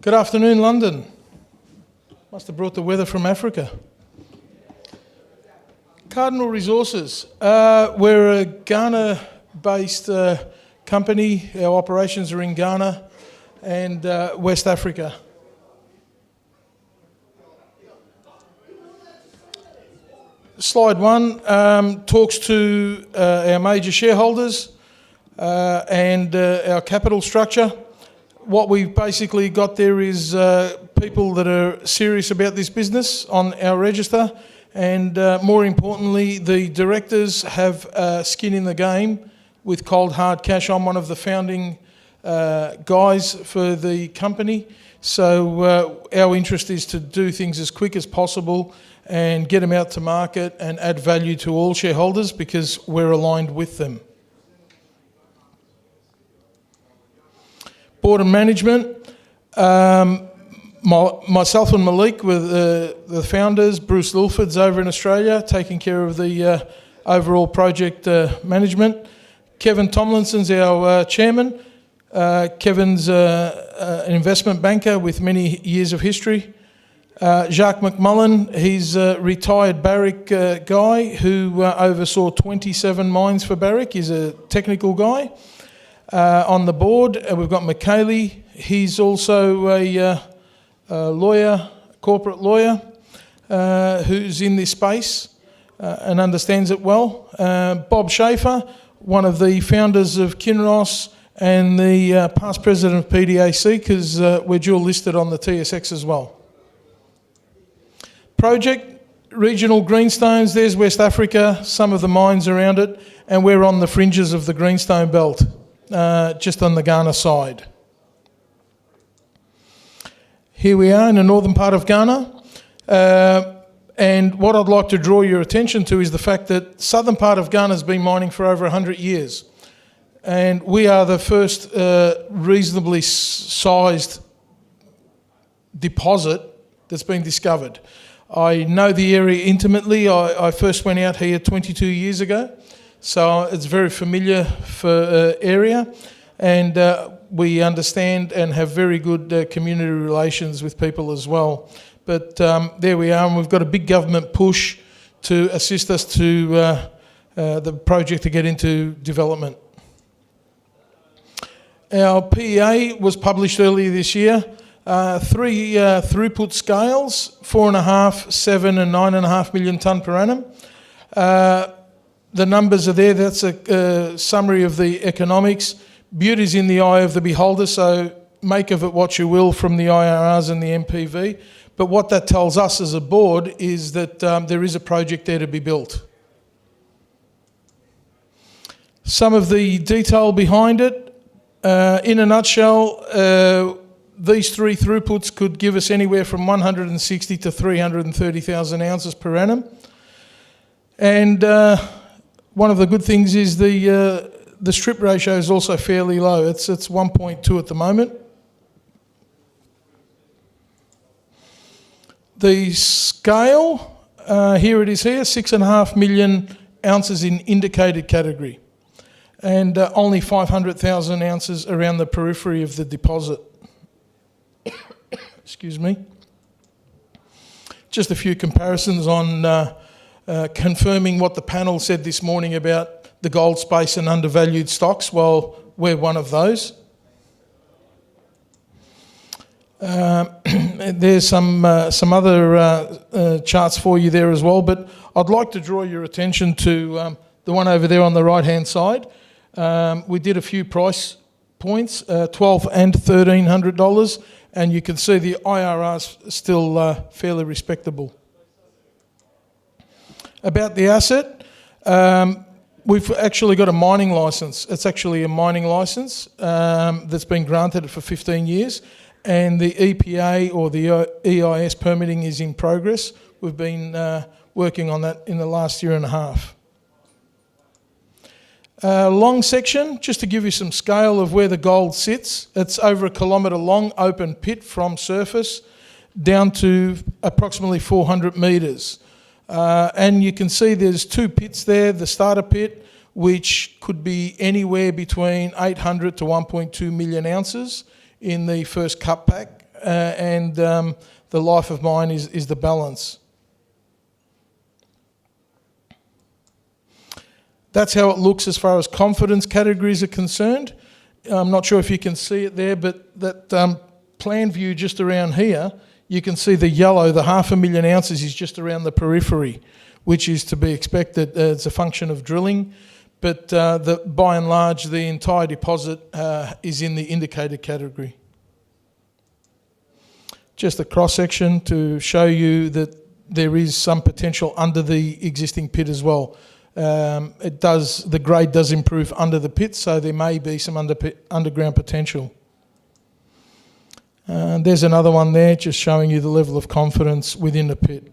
Good afternoon, London. Must have brought the weather from Africa. Cardinal Resources. We're a Ghana-based company. Our operations are in Ghana and West Africa. Slide 1 talks to our major shareholders and our capital structure. What we've basically got there is people that are serious about this business on our register, and more importantly, the directors have skin in the game with cold hard cash. I'm one of the founding guys for the company, so our interest is to do things as quick as possible and get them out to market and add value to all shareholders because we're aligned with them. Board and management, myself and Malik were the founders. Bruce Lilford's over in Australia taking care of the overall project management. Kevin Tomlinson's our chairman. Kevin's an investment banker with many years of history. Jacques McMullen, he's a retired Barrick guy who oversaw 27 mines for Barrick. He's a technical guy. On the board, we've got McKaylee. He's also a lawyer, corporate lawyer, who's in this space and understands it well. Bob Schaefer, one of the founders of Kinross and the past president of PDAC, because we're dual listed on the TSX as well. Project, regional greenstones, there's West Africa, some of the mines around it, and we're on the fringes of the greenstone belt. Just on the Ghana side. Here we are in the northern part of Ghana, and what I'd like to draw your attention to is the fact that southern part of Ghana has been mining for over 100 years, and we are the first reasonably sized deposit that's been discovered. I know the area intimately. I first went out here 22 years ago. So it's very familiar for area, and we understand and have very good community relations with people as well. But there we are, and we've got a big government push to assist us to the project to get into development. Our PEA was published earlier this year. 3 throughput scales, 4.5, 7 and 9.5 million tonne per annum. The numbers are there. That's a summary of the economics. Beauty's in the eye of the beholder, so make of it what you will from the IRRs and the MPV. But what that tells us as a board is that there is a project there to be built. Some of the detail behind it. In a nutshell, these 3 throughputs could give us anywhere from 160 to 330,000 ounces per annum. And one of the good things is the strip ratio is also fairly low. It's 1.2 at the moment. The scale, here it is here, 6.5 million ounces in indicated category, and only 500,000 ounces around the periphery of the deposit. Excuse me. Just a few comparisons on confirming what the panel said this morning about the gold space and undervalued stocks. Well, we're one of those. There's some other charts for you there as well, but I'd like to draw your attention to the one over there on the right-hand side. We did a few price points, $1,200 and $1,300, and you can see the IRR's still fairly respectable. About the asset, we've actually got a mining licence. It's actually a mining licence that's been granted for 15 years, and the EPA or the EIS permitting is in progress. We've been working on that in the last year and a half. Long section, just to give you some scale of where the gold sits. It's over 1 kilometre long open pit from surface down to approximately 400 metres. And you can see there's 2 pits there. The starter pit, which could be anywhere between 800 to 1.2 million ounces in the first cut pack. and the life of mine is the balance. That's how it looks as far as confidence categories are concerned. I'm not sure if you can see it there, but that plan view just around here, you can see the yellow, the 500,000 ounces is just around the periphery, which is to be expected. It's a function of drilling, but by and large, the entire deposit is in the indicated category. Just a cross-section to show you that there is some potential under the existing pit as well. The grade does improve under the pit, so there may be some underground potential. There's another one there, just showing you the level of confidence within the pit.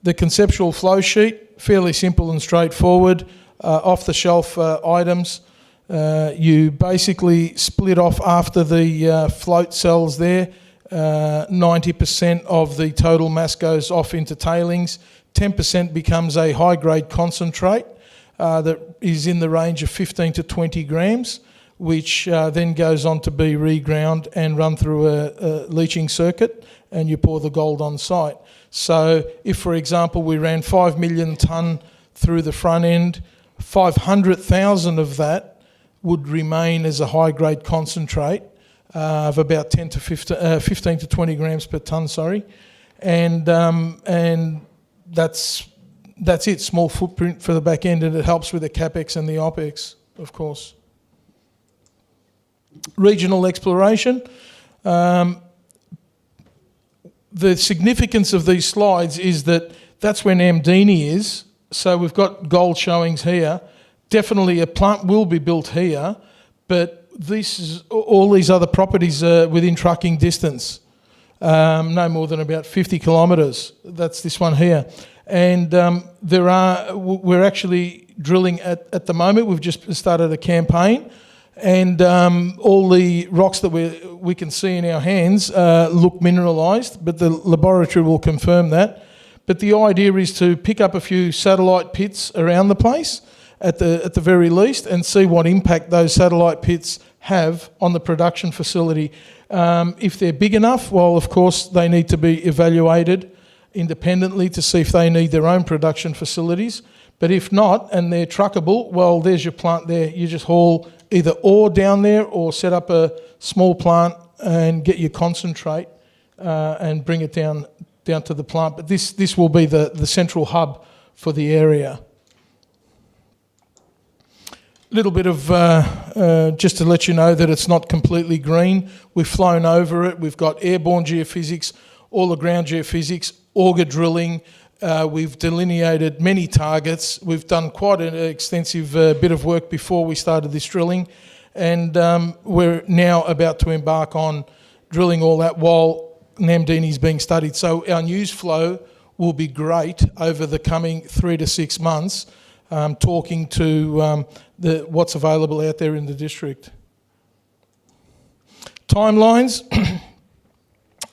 The conceptual flow sheet, fairly simple and straightforward, off-the-shelf items. You basically split off after the float cells there. 90% of the total mass goes off into tailings. 10% becomes a high-grade concentrate that is in the range of 15 to 20 grams, which then goes on to be reground and run through a leaching circuit, and you pour the gold on site. So if, for example, we ran 5 million tonne through the front end, 500,000 of that would remain as a high-grade concentrate of about 15 to 20 grams per tonne, and that's it. Small footprint for the back end, and it helps with the capex and the opex, of course. Regional exploration. The significance of these slides is that that's where Namdini is. So we've got gold showings here. Definitely a plant will be built here, but all these other properties are within trucking distance. No more than about 50 kilometres. That's this one here. And we're actually drilling at the moment. We've just started a campaign, and all the rocks that we can see in our hands look mineralised, but the laboratory will confirm that. But the idea is to pick up a few satellite pits around the place at the very least, and see what impact those satellite pits have on the production facility. If they're big enough, well, of course, they need to be evaluated independently to see if they need their own production facilities. But if not, and they're truckable, well, there's your plant there. You just haul either ore down there or set up a small plant and get your concentrate and bring it down to the plant. But this will be the central hub for the area. Little bit of, just to let you know that it's not completely green. We've flown over it. We've got airborne geophysics, all the ground geophysics, auger drilling. We've delineated many targets. We've done quite an extensive bit of work before we started this drilling. And we're now about to embark on drilling all that while Namdini is being studied. So our news flow will be great over the coming 3 to 6 months, talking to what's available out there in the district. Timelines.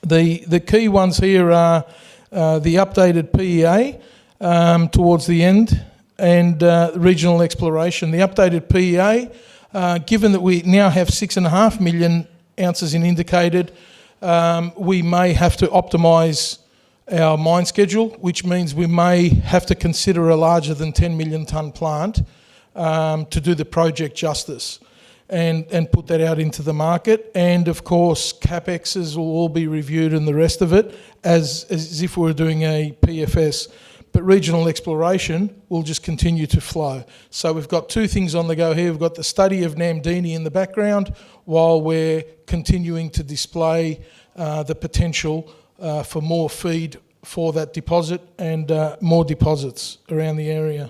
The key ones here are the updated PEA towards the end, and regional exploration. The updated PEA, given that we now have 6.5 million ounces in indicated, we may have to optimise our mine schedule, which means we may have to consider a larger than 10 million tonne plant to do the project justice and put that out into the market. And of course, CapExes will all be reviewed and the rest of it as if we were doing a PFS. But regional exploration will just continue to flow. So we've got two things on the go here. We've got the study of Namdini in the background while we're continuing to display the potential for more feed for that deposit and more deposits around the area.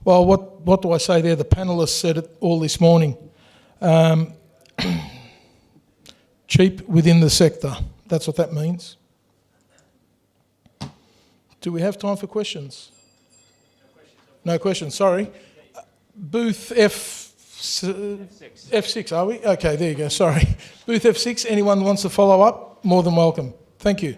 Well, what do I say there? The panellists said it all this morning. Cheap within the sector. That's what that means. Do we have time for questions? No questions, sorry. Booth F6, are we? Okay, there you go, sorry. Booth F6, anyone wants to follow up? More than welcome. Thank you.